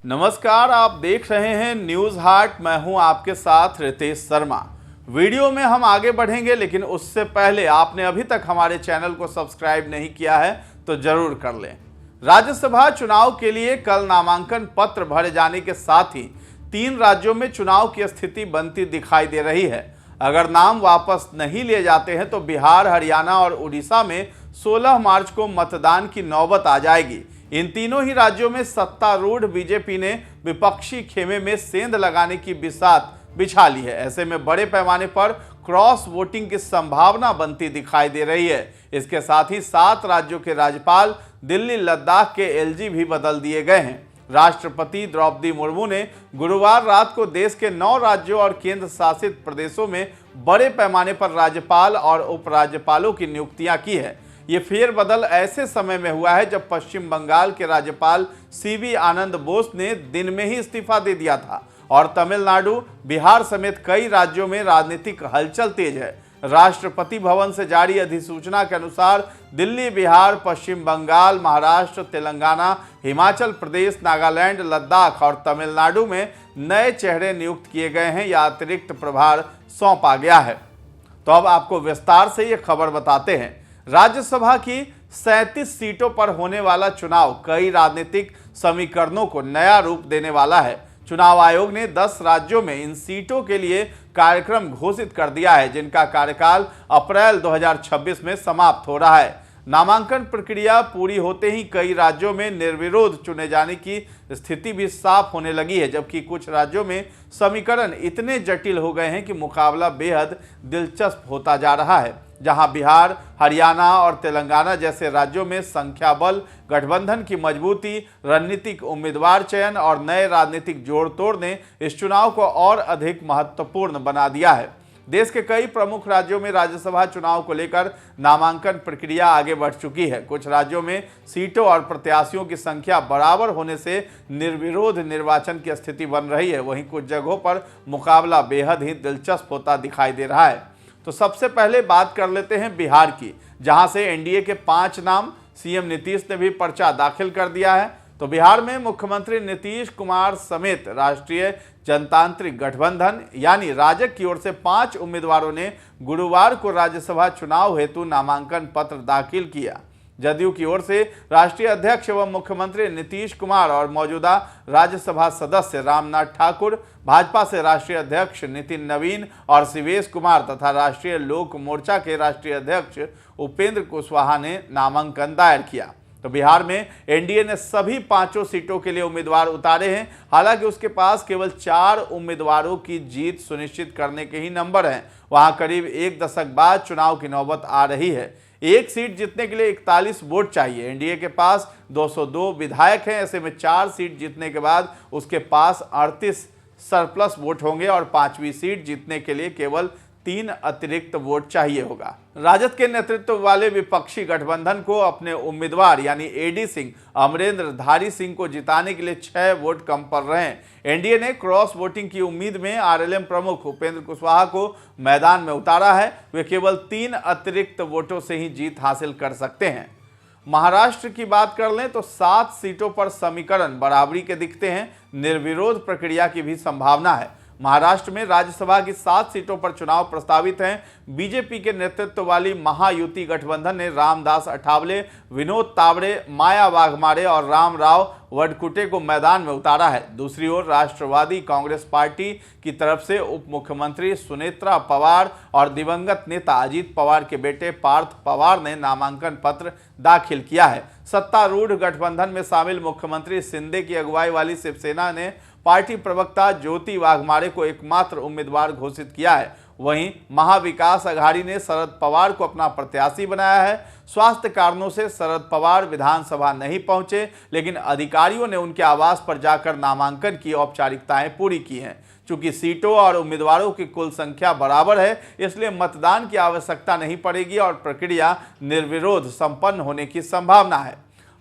नमस्कार, आप देख रहे हैं न्यूज हाट। मैं हूं आपके साथ रितेश शर्मा। वीडियो में हम आगे बढ़ेंगे, लेकिन उससे पहले आपने अभी तक हमारे चैनल को सब्सक्राइब नहीं किया है तो जरूर कर लें। राज्यसभा चुनाव के लिए कल नामांकन पत्र भरे जाने के साथ ही 3 राज्यों में चुनाव की स्थिति बनती दिखाई दे रही है। अगर नाम वापस नहीं लिए जाते हैं तो बिहार, हरियाणा और उड़ीसा में 16 मार्च को मतदान की नौबत आ जाएगी। इन तीनों ही राज्यों में सत्तारूढ़ बीजेपी ने विपक्षी खेमे में सेंध लगाने की बिसात बिछा ली है। ऐसे में बड़े पैमाने पर क्रॉस वोटिंग की संभावना बनती दिखाई दे रही है। इसके साथ ही 7 राज्यों के राज्यपाल, दिल्ली, लद्दाख के एलजी भी बदल दिए गए हैं। राष्ट्रपति द्रौपदी मुर्मू ने गुरुवार रात को देश के 9 राज्यों और केंद्र शासित प्रदेशों में बड़े पैमाने पर राज्यपाल और उपराज्यपालों की नियुक्तियां की है। ये फेरबदल ऐसे समय में हुआ है जब पश्चिम बंगाल के राज्यपाल सीवी आनंद बोस ने दिन में ही इस्तीफा दे दिया था और तमिलनाडु, बिहार समेत कई राज्यों में राजनीतिक हलचल तेज है। राष्ट्रपति भवन से जारी अधिसूचना के अनुसार दिल्ली, बिहार, पश्चिम बंगाल, महाराष्ट्र, तेलंगाना, हिमाचल प्रदेश, नागालैंड, लद्दाख और तमिलनाडु में नए चेहरे नियुक्त किए गए हैं या अतिरिक्त प्रभार सौंपा गया है। तो अब आपको विस्तार से ये खबर बताते हैं। राज्यसभा की 37 सीटों पर होने वाला चुनाव कई राजनीतिक समीकरणों को नया रूप देने वाला है। चुनाव आयोग ने 10 राज्यों में इन सीटों के लिए कार्यक्रम घोषित कर दिया है, जिनका कार्यकाल अप्रैल 2026 में समाप्त हो रहा है। नामांकन प्रक्रिया पूरी होते ही कई राज्यों में निर्विरोध चुने जाने की स्थिति भी साफ होने लगी है, जबकि कुछ राज्यों में समीकरण इतने जटिल हो गए हैं कि मुकाबला बेहद दिलचस्प होता जा रहा है। जहां बिहार, हरियाणा और तेलंगाना जैसे राज्यों में संख्या बल, गठबंधन की मजबूती, रणनीतिक उम्मीदवार चयन और नए राजनीतिक जोड़ तोड़ ने इस चुनाव को और अधिक महत्वपूर्ण बना दिया है। देश के कई प्रमुख राज्यों में राज्यसभा चुनाव को लेकर नामांकन प्रक्रिया आगे बढ़ चुकी है। कुछ राज्यों में सीटों और प्रत्याशियों की संख्या बराबर होने से निर्विरोध निर्वाचन की स्थिति बन रही है। वहीं कुछ जगहों पर मुकाबला बेहद ही दिलचस्प होता दिखाई दे रहा है। तो सबसे पहले बात कर लेते हैं बिहार की, जहां से एनडीए के 5 नाम सीएम नीतीश ने भी पर्चा दाखिल कर दिया है। तो बिहार में मुख्यमंत्री नीतीश कुमार समेत राष्ट्रीय जनतांत्रिक गठबंधन यानी राजग की ओर से 5 उम्मीदवारों ने गुरुवार को राज्यसभा चुनाव हेतु नामांकन पत्र दाखिल किया। जदयू की ओर से राष्ट्रीय अध्यक्ष एवं मुख्यमंत्री नीतीश कुमार और मौजूदा राज्यसभा सदस्य रामनाथ ठाकुर, भाजपा से राष्ट्रीय अध्यक्ष नितिन नवीन और शिवेश कुमार तथा राष्ट्रीय लोक मोर्चा के राष्ट्रीय अध्यक्ष उपेंद्र कुशवाहा ने नामांकन दायर किया। तो बिहार में एनडीए ने सभी 5 सीटों के लिए उम्मीदवार उतारे हैं। हालांकि उसके पास केवल 4 उम्मीदवारों की जीत सुनिश्चित करने के ही नंबर हैं। वहां करीब 1 दशक बाद चुनाव की नौबत आ रही है। एक सीट जीतने के लिए 41 वोट चाहिए। एनडीए के पास 202 विधायक हैं। ऐसे में 4 सीट जीतने के बाद उसके पास 38 सरप्लस वोट होंगे और 5वीं सीट जीतने के लिए केवल 3 अतिरिक्त वोट चाहिए होगा। राजद के नेतृत्व वाले विपक्षी गठबंधन को अपने उम्मीदवार यानी एडी सिंह, अमरेंद्र धारी सिंह को जिताने के लिए 6 वोट कम पड़ रहे हैं। एनडीए ने क्रॉस वोटिंग की उम्मीद में आरएलएम प्रमुख उपेंद्र कुशवाहा को मैदान में उतारा है। वे केवल 3 अतिरिक्त वोटों से ही जीत हासिल कर सकते हैं। महाराष्ट्र की बात कर लें तो 7 सीटों पर समीकरण बराबरी के दिखते हैं। निर्विरोध प्रक्रिया की भी संभावना है। महाराष्ट्र में राज्यसभा की 7 सीटों पर चुनाव प्रस्तावित हैं। बीजेपी के नेतृत्व वाली महायुति गठबंधन ने रामदास अठावले, विनोद तावड़े, माया वाघमारे और रामराव वडकुटे को मैदान में उतारा है। दूसरी ओर राष्ट्रवादी कांग्रेस पार्टी की तरफ से उप मुख्यमंत्री सुनेत्रा पवार और दिवंगत नेता अजीत पवार के बेटे पार्थ पवार ने नामांकन पत्र दाखिल किया है। सत्तारूढ़ गठबंधन में शामिल मुख्यमंत्री शिंदे की अगुवाई वाली शिवसेना ने पार्टी प्रवक्ता ज्योति वाघमारे को एकमात्र उम्मीदवार घोषित किया है। वहीं महाविकास अघाड़ी ने शरद पवार को अपना प्रत्याशी बनाया है। स्वास्थ्य कारणों से शरद पवार विधानसभा नहीं पहुंचे, लेकिन अधिकारियों ने उनके आवास पर जाकर नामांकन की औपचारिकताएं पूरी की हैं। चूंकि सीटों और उम्मीदवारों की कुल संख्या बराबर है, इसलिए मतदान की आवश्यकता नहीं पड़ेगी और प्रक्रिया निर्विरोध संपन्न होने की संभावना है।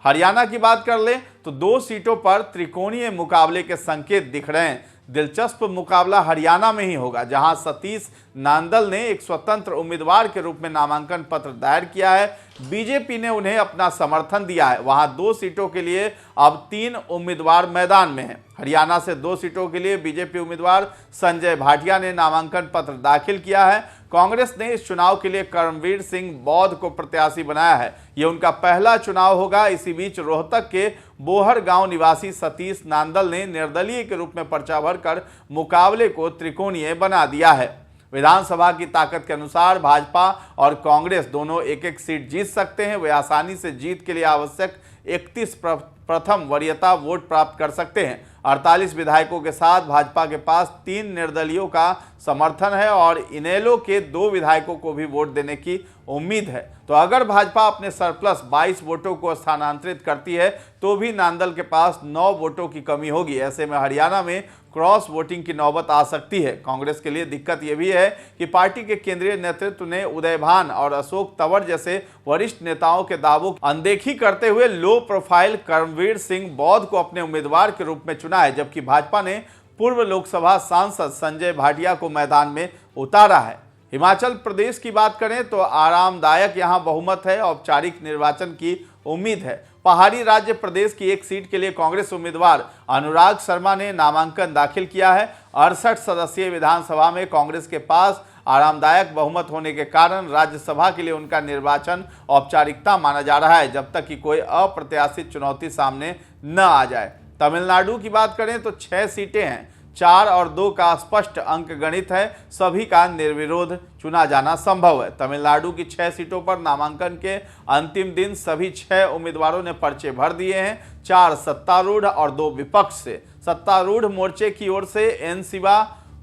हरियाणा की बात कर लें तो 2 सीटों पर त्रिकोणीय मुकाबले के संकेत दिख रहे हैं। दिलचस्प मुकाबला हरियाणा में ही होगा, जहां सतीश नांदल ने एक स्वतंत्र उम्मीदवार के रूप में नामांकन पत्र दायर किया है। बीजेपी ने उन्हें अपना समर्थन दिया है। वहां 2 सीटों के लिए अब 3 उम्मीदवार मैदान में हैं। हरियाणा से 2 सीटों के लिए बीजेपी उम्मीदवार संजय भाटिया ने नामांकन पत्र दाखिल किया है। कांग्रेस ने इस चुनाव के लिए कर्मवीर सिंह बौद्ध को प्रत्याशी बनाया है। यह उनका पहला चुनाव होगा। इसी बीच रोहतक के बोहर गांव निवासी सतीश नांदल ने निर्दलीय के रूप में पर्चा भरकर मुकाबले को त्रिकोणीय बना दिया है। विधानसभा की ताकत के अनुसार भाजपा और कांग्रेस दोनों एक एक सीट जीत सकते हैं। वे आसानी से जीत के लिए आवश्यक 31 प्रथम वरीयता वोट प्राप्त कर सकते हैं। 48 विधायकों के साथ भाजपा के पास 3 निर्दलीयों का समर्थन है और इनेलो के 2 विधायकों को भी वोट देने की उम्मीद है। तो अगर भाजपा अपने सरप्लस 22 वोटों को स्थानांतरित करती है तो भी नांदल के पास 9 वोटों की कमी होगी। ऐसे में हरियाणा में क्रॉस वोटिंग की नौबत आ सकती है। कांग्रेस के लिए दिक्कत यह भी है कि पार्टी के केंद्रीय नेतृत्व ने उदय भान और अशोक तंवर जैसे वरिष्ठ नेताओं के दावों की अनदेखी करते हुए लो प्रोफाइल कर्मवीर सिंह बौद्ध को अपने उम्मीदवार के रूप में चुना है, जबकि भाजपा ने पूर्व लोकसभा सांसद संजय भाटिया को मैदान में उतारा है। हिमाचल प्रदेश की बात करें तो आरामदायक यहां बहुमत है। औपचारिक निर्वाचन की उम्मीद है। पहाड़ी राज्य प्रदेश की एक सीट के लिए कांग्रेस उम्मीदवार अनुराग शर्मा ने नामांकन दाखिल किया है। 68 सदस्यीय विधानसभा में कांग्रेस के पास आरामदायक बहुमत होने के कारण राज्यसभा के लिए उनका निर्वाचन औपचारिकता माना जा रहा है, जब तक कि कोई अप्रत्याशित चुनौती सामने न आ जाए। तमिलनाडु की बात करें तो 6 सीटें हैं। 4 और 2 का स्पष्ट अंक गणित है। सभी का निर्विरोध चुना जाना संभव है। तमिलनाडु की 6 सीटों पर नामांकन के अंतिम दिन सभी 6 उम्मीदवारों ने पर्चे भर दिए हैं। 4 सत्तारूढ़ और 2 विपक्ष से। सत्तारूढ़ मोर्चे की ओर से एन शिवा,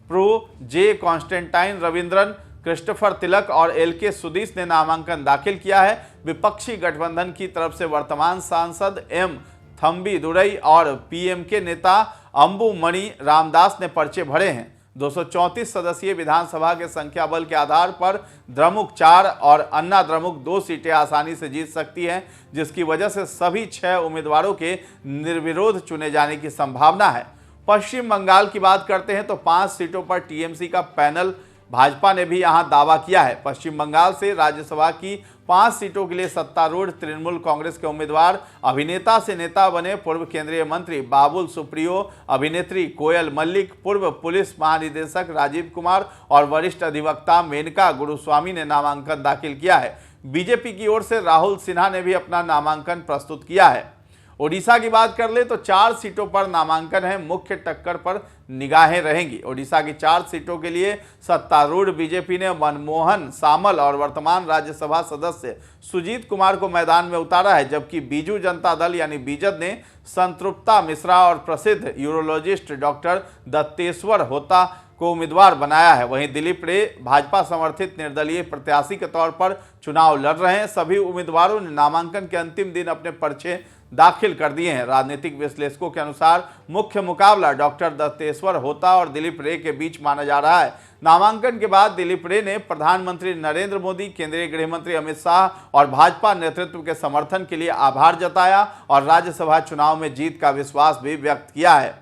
प्रो, जे कॉन्स्टेंटाइन रविंद्रन, क्रिस्टोफर तिलक और एलके सुदीश ने नामांकन दाखिल किया है। विपक्षी गठबंधन की तरफ से वर्तमान सांसद एम थम्बी दुरई और पीएमके नेता अंबु मणि रामदास ने पर्चे भरे हैं। 234 सदस्यीय विधानसभा के संख्या बल के आधार पर द्रमुक 4 और अन्ना द्रमुक 2 सीटें आसानी से जीत सकती हैं, जिसकी वजह से सभी 6 उम्मीदवारों के निर्विरोध चुने जाने की संभावना है। पश्चिम बंगाल की बात करते हैं तो 5 सीटों पर टीएमसी का पैनल भाजपा ने भी यहां दावा किया है। पश्चिम बंगाल से राज्यसभा की 5 सीटों के लिए सत्तारूढ़ तृणमूल कांग्रेस के उम्मीदवार अभिनेता से नेता बने पूर्व केंद्रीय मंत्री बाबुल सुप्रियो, अभिनेत्री कोयल मल्लिक, पूर्व पुलिस महानिदेशक राजीव कुमार और वरिष्ठ अधिवक्ता मेनका गुरुस्वामी ने नामांकन दाखिल किया है। बीजेपी की ओर से राहुल सिन्हा ने भी अपना नामांकन प्रस्तुत किया है। ओडिशा की बात कर ले तो 4 सीटों पर नामांकन है। मुख्य टक्कर पर निगाहें रहेंगी। ओडिशा की 4 सीटों के लिए सत्तारूढ़ बीजेपी ने मनमोहन सामल और वर्तमान राज्यसभा सदस्य सुजीत कुमार को मैदान में उतारा है, जबकि बीजू जनता दल यानी बीजद ने संतृप्ता मिश्रा और प्रसिद्ध यूरोलॉजिस्ट डॉक्टर दत्तेश्वर होता को उम्मीदवार बनाया है। वहीं दिलीप रे भाजपा समर्थित निर्दलीय प्रत्याशी के तौर पर चुनाव लड़ रहे हैं। सभी उम्मीदवारों ने नामांकन के अंतिम दिन अपने पर्चे दाखिल कर दिए हैं। राजनीतिक विश्लेषकों के अनुसार मुख्य मुकाबला डॉक्टर दत्तेश्वर होता और दिलीप रे के बीच माना जा रहा है। नामांकन के बाद दिलीप रे ने प्रधानमंत्री नरेंद्र मोदी, केंद्रीय गृह मंत्री अमित शाह और भाजपा नेतृत्व के समर्थन के लिए आभार जताया और राज्यसभा चुनाव में जीत का विश्वास भी व्यक्त किया है।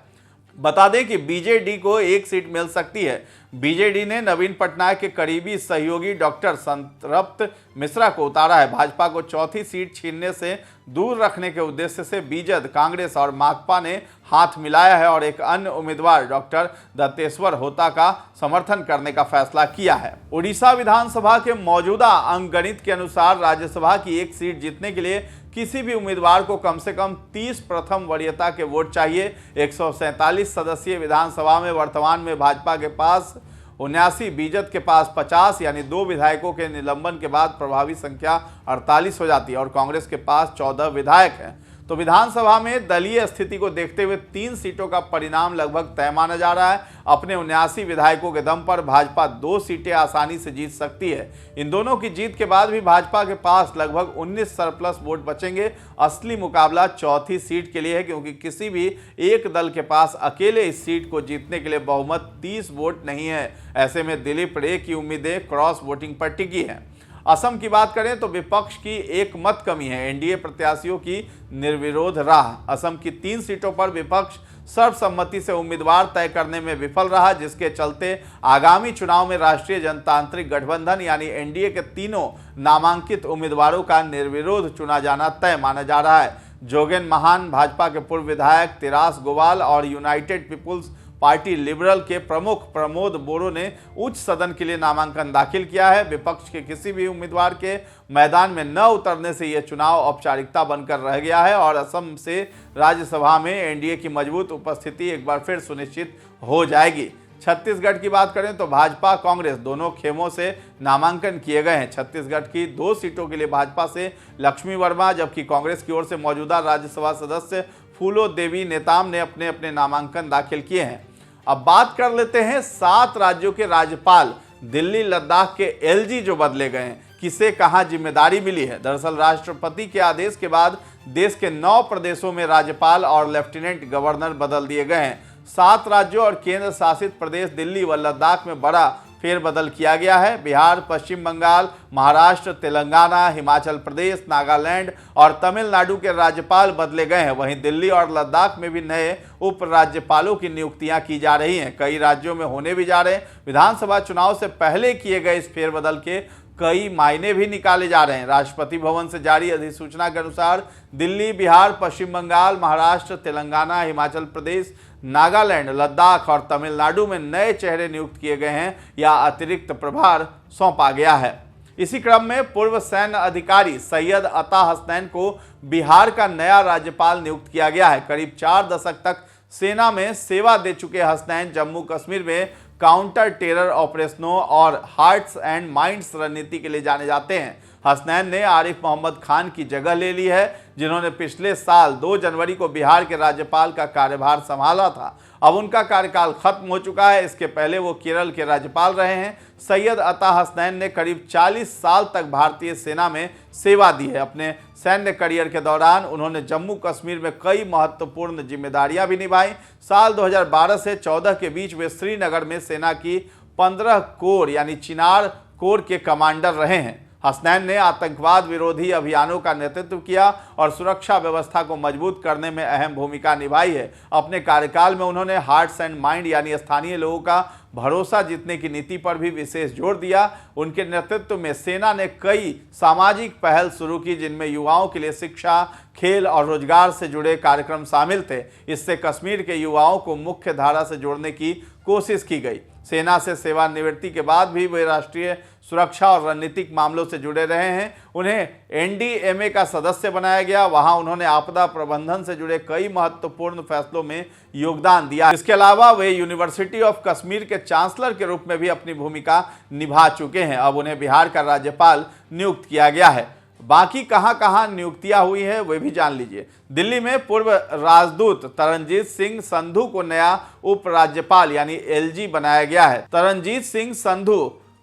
बता दें कि बीजेडी को 1 सीट मिल सकती है। बीजेडी ने नवीन पटनायक के करीबी सहयोगी डॉक्टर संतृप्त मिश्रा को उतारा है। भाजपा को 4थी सीट छीनने से दूर रखने के उद्देश्य से बीजद, कांग्रेस और माकपा ने हाथ मिलाया है और एक अन्य उम्मीदवार डॉक्टर दत्तेश्वर होता का समर्थन करने का फैसला किया है। उड़ीसा विधानसभा के मौजूदा अंकगणित के अनुसार राज्यसभा की 1 सीट जीतने के लिए किसी भी उम्मीदवार को कम से कम 30 प्रथम वरीयता के वोट चाहिए। 147 सदस्यीय विधानसभा में वर्तमान में भाजपा के पास 79, बीजद के पास 50 यानी 2 विधायकों के निलंबन के बाद प्रभावी संख्या 48 हो जाती है और कांग्रेस के पास 14 विधायक हैं। तो विधानसभा में दलीय स्थिति को देखते हुए 3 सीटों का परिणाम लगभग तय माना जा रहा है। अपने 79 विधायकों के दम पर भाजपा 2 सीटें आसानी से जीत सकती है। इन दोनों की जीत के बाद भी भाजपा के पास लगभग 19 सरप्लस वोट बचेंगे। असली मुकाबला 4थी सीट के लिए है, क्योंकि किसी भी एक दल के पास अकेले इस सीट को जीतने के लिए बहुमत 30 वोट नहीं है। ऐसे में दिलीप रे की उम्मीदें क्रॉस वोटिंग पर टिकी हैं। असम की बात करें तो विपक्ष की एक मत कमी है एनडीए प्रत्याशियों की निर्विरोध राह। असम की 3 सीटों पर विपक्ष सर्वसम्मति से उम्मीदवार तय करने में विफल रहा, जिसके चलते आगामी चुनाव में राष्ट्रीय जनतांत्रिक गठबंधन यानी एनडीए के तीनों नामांकित उम्मीदवारों का निर्विरोध चुना जाना तय माना जा रहा है। जोगेन महान भाजपा के पूर्व विधायक तिरास गोवाल और यूनाइटेड पीपुल्स पार्टी लिबरल के प्रमुख प्रमोद बोरो ने उच्च सदन के लिए नामांकन दाखिल किया है। विपक्ष के किसी भी उम्मीदवार के मैदान में न उतरने से यह चुनाव औपचारिकता बनकर रह गया है और असम से राज्यसभा में एनडीए की मजबूत उपस्थिति एक बार फिर सुनिश्चित हो जाएगी। छत्तीसगढ़ की बात करें तो भाजपा कांग्रेस दोनों खेमों से नामांकन किए गए हैं। छत्तीसगढ़ की 2 सीटों के लिए भाजपा से लक्ष्मी वर्मा, जबकि कांग्रेस की ओर से मौजूदा राज्यसभा सदस्य फूलो देवी नेताम ने अपने अपने नामांकन दाखिल किए हैं। अब बात कर लेते हैं 7 राज्यों के राज्यपाल दिल्ली लद्दाख के एलजी जो बदले गए हैं, किसे कहां जिम्मेदारी मिली है। दरअसल राष्ट्रपति के आदेश के बाद देश के 9 प्रदेशों में राज्यपाल और लेफ्टिनेंट गवर्नर बदल दिए गए हैं। 7 राज्यों और केंद्र शासित प्रदेश दिल्ली व लद्दाख में बड़ा फेरबदल किया गया है। बिहार, पश्चिम बंगाल, महाराष्ट्र, तेलंगाना, हिमाचल प्रदेश, नागालैंड और तमिलनाडु के राज्यपाल बदले गए हैं। वहीं दिल्ली और लद्दाख में भी नए उप राज्यपालों की नियुक्तियां की जा रही हैं। कई राज्यों में होने भी जा रहे हैं। विधानसभा चुनाव से पहले किए गए इस फेरबदल के कई मायने भी निकाले जा रहे हैं। राष्ट्रपति भवन से जारी अधिसूचना के अनुसार दिल्ली, बिहार, पश्चिम बंगाल, महाराष्ट्र, तेलंगाना, हिमाचल प्रदेश, नागालैंड, लद्दाख और तमिलनाडु में नए चेहरे नियुक्त किए गए हैं या अतिरिक्त प्रभार सौंपा गया है। इसी क्रम में पूर्व सैन्य अधिकारी सैयद अता हसनैन को बिहार का नया राज्यपाल नियुक्त किया गया है। करीब 4 दशक तक सेना में सेवा दे चुके हसनैन जम्मू कश्मीर में काउंटर टेरर ऑपरेशनों और हार्ट्स एंड माइंड्स रणनीति के लिए जाने जाते हैं। हसनैन ने आरिफ मोहम्मद खान की जगह ले ली है, जिन्होंने पिछले साल 2 जनवरी को बिहार के राज्यपाल का कार्यभार संभाला था। अब उनका कार्यकाल खत्म हो चुका है। इसके पहले वो केरल के राज्यपाल रहे हैं। सैयद अता हसनैन ने करीब 40 साल तक भारतीय सेना में सेवा दी है। अपने सैन्य करियर के दौरान उन्होंने जम्मू कश्मीर में कई महत्वपूर्ण जिम्मेदारियां भी निभाई। साल 2012 से 14 के बीच वे श्रीनगर में सेना की 15 कोर यानी चिनार कोर के कमांडर रहे हैं। हसनैन ने आतंकवाद विरोधी अभियानों का नेतृत्व किया और सुरक्षा व्यवस्था को मजबूत करने में अहम भूमिका निभाई है। अपने कार्यकाल में उन्होंने हार्ट्स एंड माइंड यानी स्थानीय लोगों का भरोसा जीतने की नीति पर भी विशेष जोर दिया। उनके नेतृत्व में सेना ने कई सामाजिक पहल शुरू की, जिनमें युवाओं के लिए शिक्षा, खेल और रोजगार से जुड़े कार्यक्रम शामिल थे। इससे कश्मीर के युवाओं को मुख्य धारा से जोड़ने की कोशिश की गई। सेना से सेवानिवृत्ति के बाद भी वे राष्ट्रीय सुरक्षा और रणनीतिक मामलों से जुड़े रहे हैं। उन्हें एनडीएमए का सदस्य बनाया गया। वहां उन्होंने आपदा प्रबंधन से जुड़े कई महत्वपूर्ण फैसलों में योगदान दिया। इसके अलावा वे यूनिवर्सिटी ऑफ कश्मीर के चांसलर के रूप में भी अपनी भूमिका निभा चुके हैं। अब उन्हें बिहार का राज्यपाल नियुक्त किया गया है। बाकी कहां नियुक्तियां हुई है वे भी जान लीजिए। दिल्ली में पूर्व राजदूत तरनजीत सिंह संधू को नया उप राज्यपाल यानी एलजी बनाया गया है। तरनजीत सिंह संधू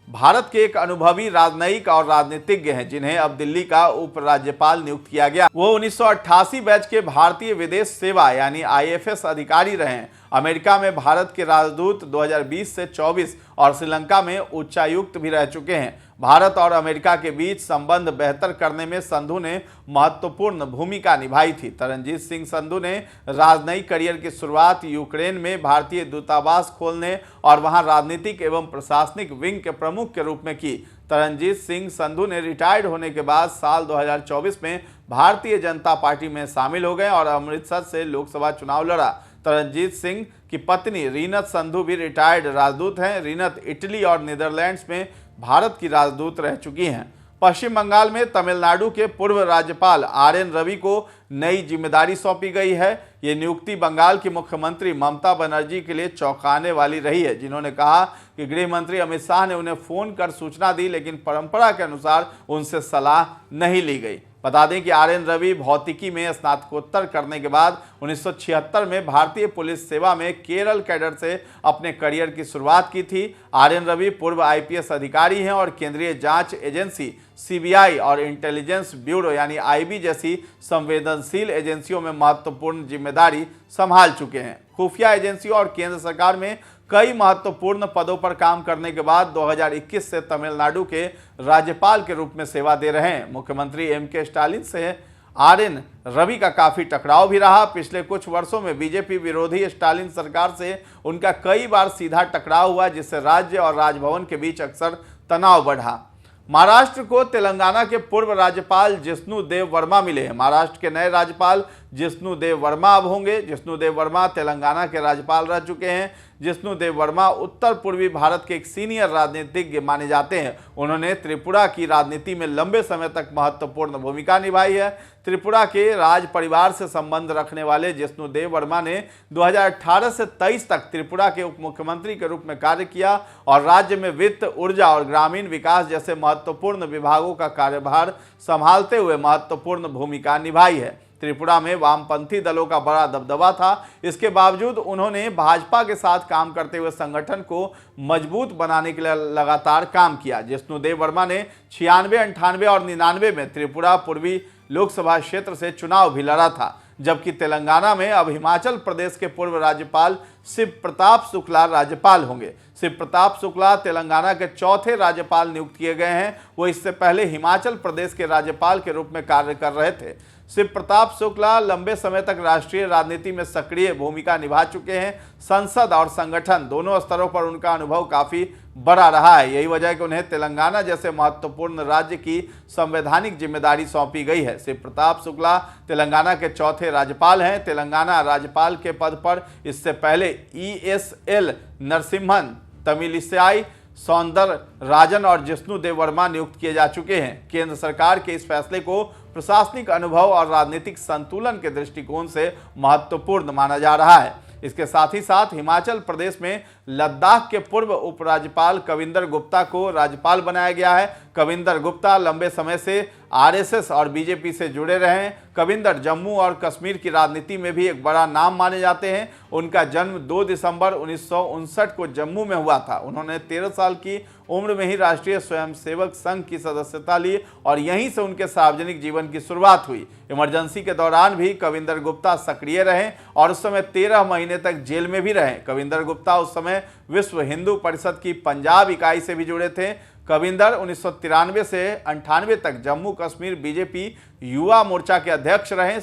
भारत के एक अनुभवी राजनयिक और राजनीतिज्ञ हैं, जिन्हें अब दिल्ली का उप राज्यपाल नियुक्त किया गया। वो 1988 बैच के भारतीय विदेश सेवा यानी आईएफएस अधिकारी रहे हैं। अमेरिका में भारत के राजदूत 2020 से 24 और श्रीलंका में उच्चायुक्त भी रह चुके हैं। भारत और अमेरिका के बीच संबंध बेहतर करने में संधू ने महत्वपूर्ण भूमिका निभाई थी। तरनजीत सिंह संधू ने राजनयिक करियर की शुरुआत यूक्रेन में भारतीय दूतावास खोलने और वहां राजनीतिक एवं प्रशासनिक विंग के प्रमुख के रूप में की। तरनजीत सिंह संधू ने रिटायर्ड होने के बाद साल 2024 में भारतीय जनता पार्टी में शामिल हो गए और अमृतसर से लोकसभा चुनाव लड़ा। तरनजीत सिंह की पत्नी रीनत संधू भी रिटायर्ड राजदूत हैं। रीनत इटली और नीदरलैंड्स में भारत की राजदूत रह चुकी हैं। पश्चिम बंगाल में तमिलनाडु के पूर्व राज्यपाल आर.एन. रवि को नई जिम्मेदारी सौंपी गई है। ये नियुक्ति बंगाल की मुख्यमंत्री ममता बनर्जी के लिए चौंकाने वाली रही है, जिन्होंने कहा कि गृह मंत्री अमित शाह ने उन्हें फोन कर सूचना दी, लेकिन परंपरा के अनुसार उनसे सलाह नहीं ली गई। बता दें कि आर.एन. रवि भौतिकी में स्नातकोत्तर करने के बाद 1976 में भारतीय पुलिस सेवा में केरल कैडर से अपने करियर की शुरुआत की थी। आर.एन. रवि पूर्व आईपीएस अधिकारी हैं और केंद्रीय जांच एजेंसी सीबीआई और इंटेलिजेंस ब्यूरो यानी आईबी जैसी संवेदनशील एजेंसियों में महत्वपूर्ण जिम्मेदारी संभाल चुके हैं। खुफिया एजेंसियों और केंद्र सरकार में कई महत्वपूर्ण पदों पर काम करने के बाद 2021 से तमिलनाडु के राज्यपाल के रूप में सेवा दे रहे हैं। मुख्यमंत्री एम.के. स्टालिन से आर.एन. रवि का काफी टकराव भी रहा। पिछले कुछ वर्षों में बीजेपी विरोधी स्टालिन सरकार से उनका कई बार सीधा टकराव हुआ, जिससे राज्य और राजभवन के बीच अक्सर तनाव बढ़ा। महाराष्ट्र को तेलंगाना के पूर्व राज्यपाल जिष्णु देव वर्मा मिले हैं। महाराष्ट्र के नए राज्यपाल जिष्णु देव वर्मा अब होंगे। जिष्णु देव वर्मा तेलंगाना के राज्यपाल रह चुके हैं। जिष्णु देव वर्मा उत्तर पूर्वी भारत के एक सीनियर राजनीतिज्ञ माने जाते हैं। उन्होंने त्रिपुरा की राजनीति में लंबे समय तक महत्वपूर्ण भूमिका निभाई है। त्रिपुरा के राज परिवार से संबंध रखने वाले जिष्णु देव वर्मा ने 2018 से 23 तक त्रिपुरा के उप मुख्यमंत्री के रूप में कार्य किया और राज्य में वित्त, ऊर्जा और ग्रामीण विकास जैसे महत्वपूर्ण विभागों का कार्यभार संभालते हुए महत्वपूर्ण भूमिका निभाई है। त्रिपुरा में वामपंथी दलों का बड़ा दबदबा था। इसके बावजूद उन्होंने भाजपा के साथ काम करते हुए संगठन को मजबूत बनाने के लिए लगातार काम किया। जिष्णु देव वर्मा ने 96, 98 और 99 में त्रिपुरा पूर्वी लोकसभा क्षेत्र से चुनाव भी लड़ा था, जबकि तेलंगाना में अब हिमाचल प्रदेश के पूर्व राज्यपाल शिव प्रताप शुक्ला राज्यपाल होंगे। शिव प्रताप शुक्ला तेलंगाना के चौथे राज्यपाल नियुक्त किए गए हैं। वो इससे पहले हिमाचल प्रदेश के राज्यपाल के रूप में कार्य कर रहे थे। शिव प्रताप शुक्ला लंबे समय तक राष्ट्रीय राजनीति में सक्रिय भूमिका निभा चुके हैं। संसद और संगठन दोनों स्तरों पर उनका अनुभव काफी बड़ा रहा है। यही वजह है कि उन्हें तेलंगाना जैसे महत्वपूर्ण राज्य की संवैधानिक जिम्मेदारी सौंपी गई है। शिव प्रताप शुक्ला तेलंगाना के चौथे राज्यपाल हैं। तेलंगाना राज्यपाल के पद पर इससे पहले ESL नरसिम्हन, तमिलिसाई सौंदरराजन और जिष्णु देव वर्मा नियुक्त किए जा चुके हैं। केंद्र सरकार के इस फैसले को प्रशासनिक अनुभव और राजनीतिक संतुलन के दृष्टिकोण से महत्वपूर्ण माना जा रहा है। इसके साथ ही साथ हिमाचल प्रदेश में लद्दाख के पूर्व उपराज्यपाल कविंदर गुप्ता को राज्यपाल बनाया गया है। कविंदर गुप्ता लंबे समय से RSS और बीजेपी से जुड़े रहे हैं। कविंदर जम्मू और कश्मीर की राजनीति में भी एक बड़ा नाम माने जाते हैं। उनका जन्म 2 दिसंबर 1959 को जम्मू में हुआ था। उन्होंने 13 साल की उम्र में ही राष्ट्रीय स्वयंसेवक संघ की सदस्यता ली और यहीं से उनके सार्वजनिक जीवन की शुरुआत हुई। इमरजेंसी के दौरान भी कविंदर गुप्ता सक्रिय रहे और उस समय 13 महीने तक जेल में भी रहे। कविंदर गुप्ता उस समय विश्व हिंदू परिषद की पंजाब इकाई से भी जुड़े थे। कविंदर 1993 से 98 तक जम्मू कश्मीर बीजेपी युवा मोर्चा के अध्यक्ष रहे।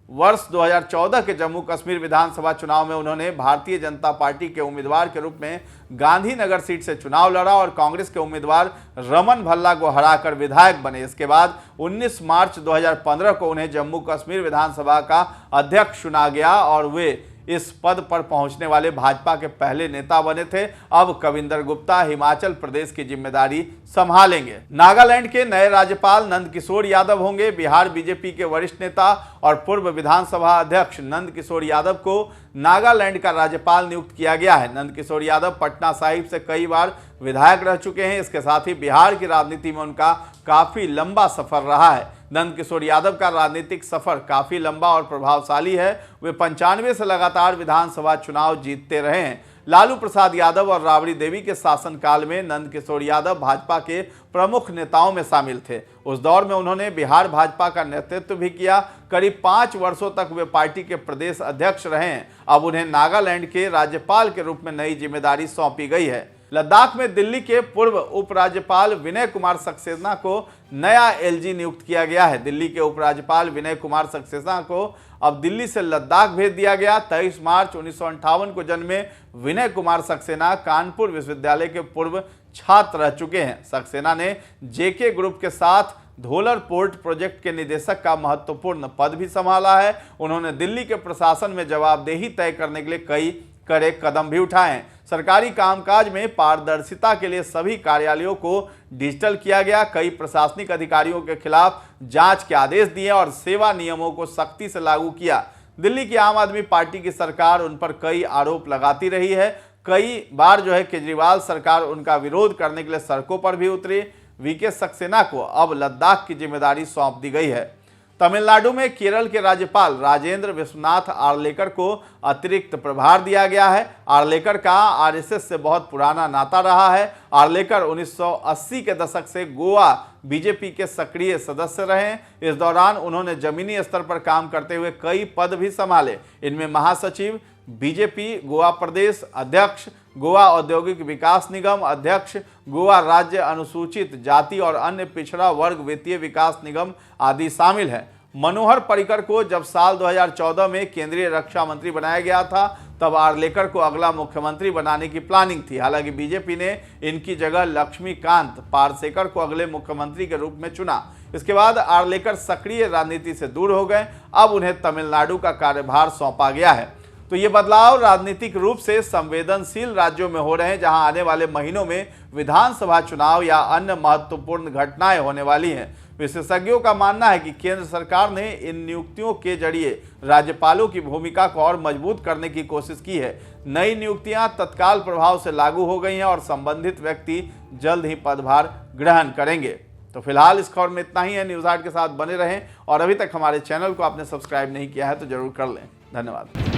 वर्ष 2014 के जम्मू कश्मीर विधानसभा चुनाव में उन्होंने भारतीय जनता पार्टी के उम्मीदवार के रूप में गांधीनगर सीट से चुनाव लड़ा और कांग्रेस के उम्मीदवार रमन भल्ला को हराकर विधायक बने। इसके बाद 19 मार्च 2015 को उन्हें जम्मू कश्मीर विधानसभा का अध्यक्ष चुना गया और वे इस पद पर पहुंचने वाले भाजपा के पहले नेता बने थे। अब कविंदर गुप्ता हिमाचल प्रदेश की जिम्मेदारी संभालेंगे। नागालैंड के नए राज्यपाल नंदकिशोर यादव होंगे। बिहार बीजेपी के वरिष्ठ नेता और पूर्व विधानसभा अध्यक्ष नंदकिशोर यादव को नागालैंड का राज्यपाल नियुक्त किया गया है। नंदकिशोर यादव पटना साहिब से कई बार विधायक रह चुके हैं। इसके साथ ही बिहार की राजनीति में उनका काफी लंबा सफर रहा है। नंदकिशोर यादव का राजनीतिक सफर काफी लंबा और प्रभावशाली है। वे 95 से लगातार विधानसभा चुनाव जीतते रहे हैं। लालू प्रसाद यादव और राबड़ी देवी के शासनकाल में नंदकिशोर यादव भाजपा के प्रमुख नेताओं में शामिल थे। उस दौर में उन्होंने बिहार भाजपा का नेतृत्व भी किया। करीब 5 वर्षों तक वे पार्टी के प्रदेश अध्यक्ष रहे हैं। अब उन्हें नागालैंड के राज्यपाल के रूप में नई जिम्मेदारी सौंपी गई है। लद्दाख में दिल्ली के पूर्व उपराज्यपाल विनय कुमार सक्सेना को नया LG नियुक्त किया गया है। दिल्ली के उपराज्यपाल विनय कुमार सक्सेना को अब दिल्ली से लद्दाख भेज दिया गया। 23 मार्च 1958 को जन्मे विनय कुमार सक्सेना कानपुर विश्वविद्यालय के पूर्व छात्र रह चुके हैं। सक्सेना ने JK ग्रुप के साथ धोलर पोर्ट प्रोजेक्ट के निदेशक का महत्वपूर्ण पद भी संभाला है। उन्होंने दिल्ली के प्रशासन में जवाबदेही तय करने के लिए कई कड़े कदम भी उठाए हैं। सरकारी कामकाज में पारदर्शिता के लिए सभी कार्यालयों को डिजिटल किया गया। कई प्रशासनिक अधिकारियों के खिलाफ जांच के आदेश दिए और सेवा नियमों को सख्ती से लागू किया। दिल्ली की आम आदमी पार्टी की सरकार उन पर कई आरोप लगाती रही है। कई बार केजरीवाल सरकार उनका विरोध करने के लिए सड़कों पर भी उतरी। VK सक्सेना को अब लद्दाख की जिम्मेदारी सौंप दी गई है। तमिलनाडु में केरल के राज्यपाल राजेंद्र विश्वनाथ आर्लेकर को अतिरिक्त प्रभार दिया गया है। आर्लेकर का RSS से बहुत पुराना नाता रहा है। आर्लेकर 1980 के दशक से गोवा बीजेपी के सक्रिय सदस्य रहे। इस दौरान उन्होंने जमीनी स्तर पर काम करते हुए कई पद भी संभाले। इनमें महासचिव, बीजेपी गोवा प्रदेश अध्यक्ष, गोवा औद्योगिक विकास निगम अध्यक्ष, गोवा राज्य अनुसूचित जाति और अन्य पिछड़ा वर्ग वित्तीय विकास निगम आदि शामिल है। मनोहर पर्रिकर को जब साल 2014 में केंद्रीय रक्षा मंत्री बनाया गया था, तब आर्लेकर को अगला मुख्यमंत्री बनाने की प्लानिंग थी। हालांकि बीजेपी ने इनकी जगह लक्ष्मीकांत पार्सेकर को अगले मुख्यमंत्री के रूप में चुना। इसके बाद आर्लेकर सक्रिय राजनीति से दूर हो गए। अब उन्हें तमिलनाडु का कार्यभार सौंपा गया है। तो ये बदलाव राजनीतिक रूप से संवेदनशील राज्यों में हो रहे हैं, जहां आने वाले महीनों में विधानसभा चुनाव या अन्य महत्वपूर्ण घटनाएं होने वाली हैं। विशेषज्ञों का मानना है कि केंद्र सरकार ने इन नियुक्तियों के जरिए राज्यपालों की भूमिका को और मजबूत करने की कोशिश की है। नई नियुक्तियां तत्काल प्रभाव से लागू हो गई हैं और संबंधित व्यक्ति जल्द ही पदभार ग्रहण करेंगे। तो फिलहाल इस खबर में इतना ही है। न्यूज़ 8 के साथ बने रहें और अभी तक हमारे चैनल को आपने सब्सक्राइब नहीं किया है तो जरूर कर लें। धन्यवाद।